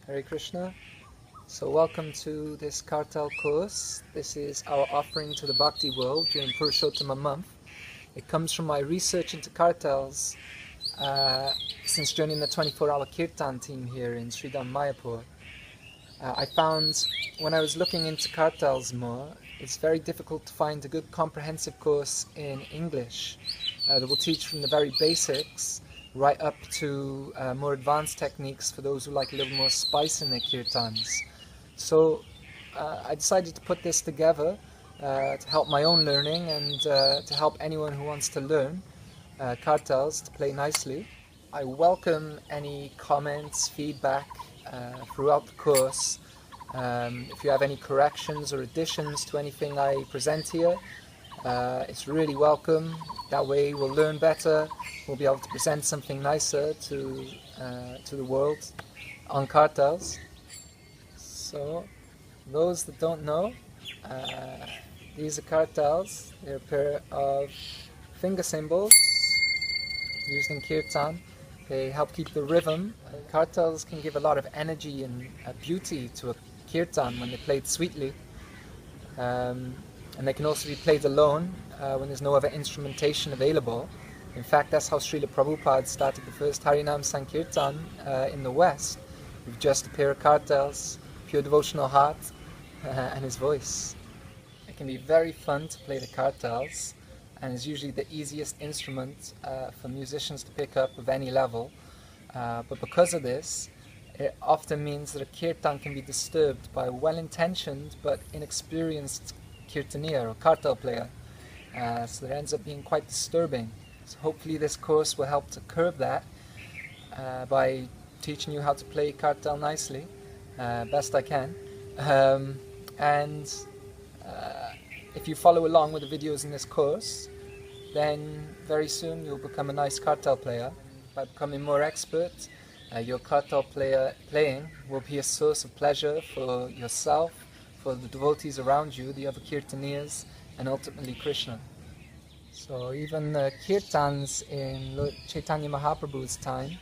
Hare Krishna. So welcome to this Karatal course. This is our offering to the Bhakti world during Purushottama month. It comes from my research into Karatals since joining the 24-hour Kirtan team here in Sridham, Mayapur. I found when I was looking into Karatals more, it's very difficult to find a good comprehensive course in English that will teach from the very basics right up to more advanced techniques for those who like a little more spice in their kirtans. So I decided to put this together to help my own learning and to help anyone who wants to learn Karatals to play nicely. I welcome any comments, feedback throughout the course. If you have any corrections or additions to anything I present here, it's really welcome. That way we'll learn better, we'll be able to present something nicer to the world on Karatals. So, those that don't know, these are Karatals. They're a pair of finger cymbals used in Kirtan. They help keep the rhythm. Karatals can give a lot of energy and beauty to a Kirtan when they're played sweetly. And they can also be played alone when there's no other instrumentation available. In fact, that's how Srila Prabhupada started the first Harinam Sankirtan in the West, with just a pair of Karatals, pure devotional heart, and his voice. It can be very fun to play the Karatals, and is usually the easiest instrument for musicians to pick up of any level. But because of this, it often means that a Kirtan can be disturbed by a well-intentioned but inexperienced Kirtaniya or Karatal player, so that ends up being quite disturbing. So hopefully this course will help to curb that by teaching you how to play Karatal nicely, best I can. And if you follow along with the videos in this course, then very soon you'll become a nice Karatal player. By becoming more expert, your Karatal playing will be a source of pleasure for yourself, for the devotees around you, the other Kirtaniyas, and ultimately Krishna. So even the Kirtans in Lord Chaitanya Mahaprabhu's time,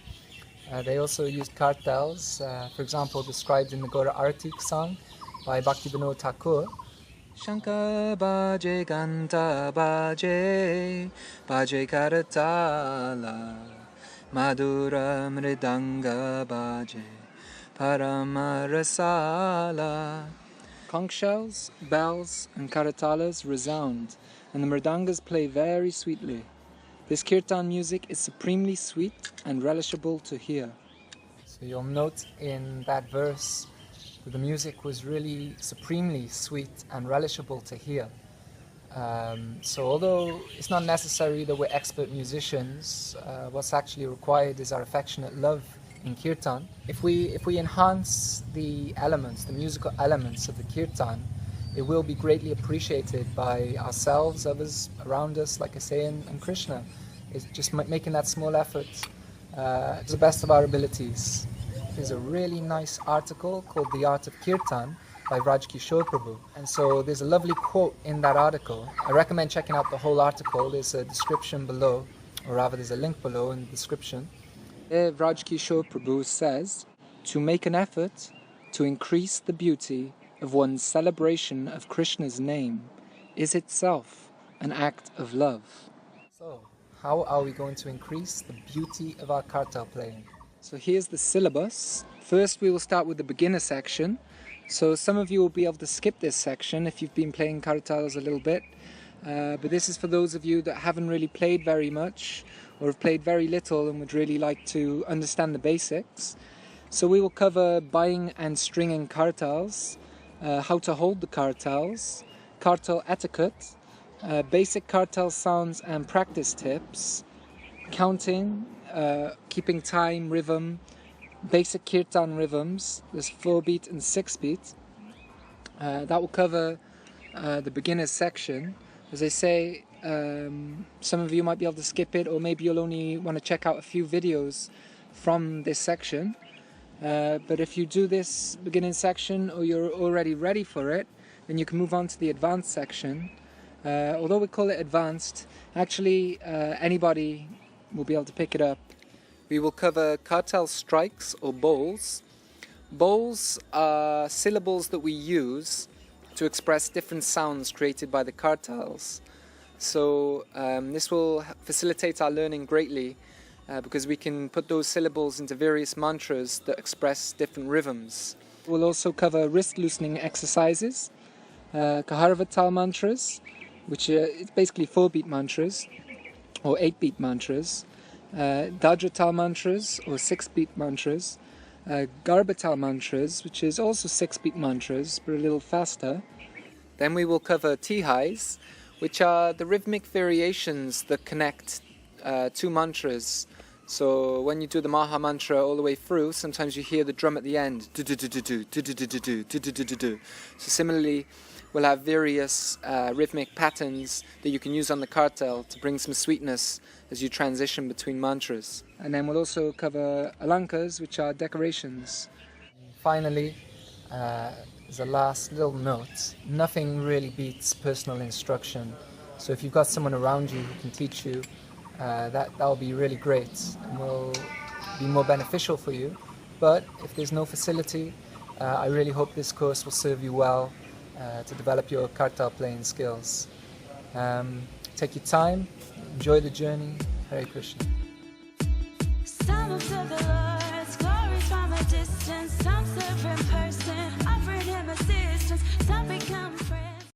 they also used Karatals, for example described in the Gora Artik song by Bhaktivinoda Thakur. Shankha Bhaje Ganta Bhaje Bhaje Karatala Madhura Mridanga Bhaje Paramarasala. Conch shells, bells and karatalas resound, and the mridangas play very sweetly. This kirtan music is supremely sweet and relishable to hear. So you'll note in that verse that the music was really supremely sweet and relishable to hear. So although it's not necessary that we're expert musicians, what's actually required is our affectionate love in kirtan. If we enhance the elements, the musical elements of the kirtan, it will be greatly appreciated by ourselves, others around us, like I say, and Krishna. It's just making that small effort to the best of our abilities. There's a really nice article called The Art of Kirtan by Raj Kishore Prabhu. And so there's a lovely quote in that article. I recommend checking out the whole article. There's a description below, or rather there's a link below in the description. Raj Kishore Prabhu says, to make an effort to increase the beauty of one's celebration of Krishna's name is itself an act of love. So, how are we going to increase the beauty of our Karatal playing? So here's the syllabus. First we will start with the beginner section. So some of you will be able to skip this section if you've been playing Karatals a little bit. But this is for those of you that haven't really played very much or have played very little and would really like to understand the basics. So we will cover buying and stringing Karatals, how to hold the Karatals, Karatal etiquette, basic Karatal sounds and practice tips, counting, keeping time, rhythm, basic Kirtan rhythms. There's 4-beat and 6-beat. That will cover the beginner's section. As I say, some of you might be able to skip it, or maybe you'll only want to check out a few videos from this section. But if you do this beginning section, or you're already ready for it, then you can move on to the advanced section. Although we call it advanced, actually anybody will be able to pick it up. We will cover Karatal strikes or bowls, Bowls are syllables that we use to express different sounds created by the kartals. So this will facilitate our learning greatly because we can put those syllables into various mantras that express different rhythms. We'll also cover wrist loosening exercises, Karatal mantras, which are basically 4-beat mantras or 8-beat mantras, Dadratal mantras or 6-beat mantras, Garbatal mantras, which is also 6-beat mantras but a little faster. Then we will cover tihais, which are the rhythmic variations that connect two mantras. So when you do the Maha mantra all the way through, sometimes you hear the drum at the end. So similarly, we'll have various rhythmic patterns that you can use on the kartal to bring some sweetness as you transition between mantras. And then we'll also cover alankas, which are decorations. Finally, as a last little note, nothing really beats personal instruction. So if you've got someone around you who can teach you, that'll be really great and will be more beneficial for you. But if there's no facility, I really hope this course will serve you well to develop your kartal playing skills. Take your time, enjoy the journey. Hare Krishna. Some observe the Lord's glories from a distance. Some serve in person, offering him assistance. Some become friends.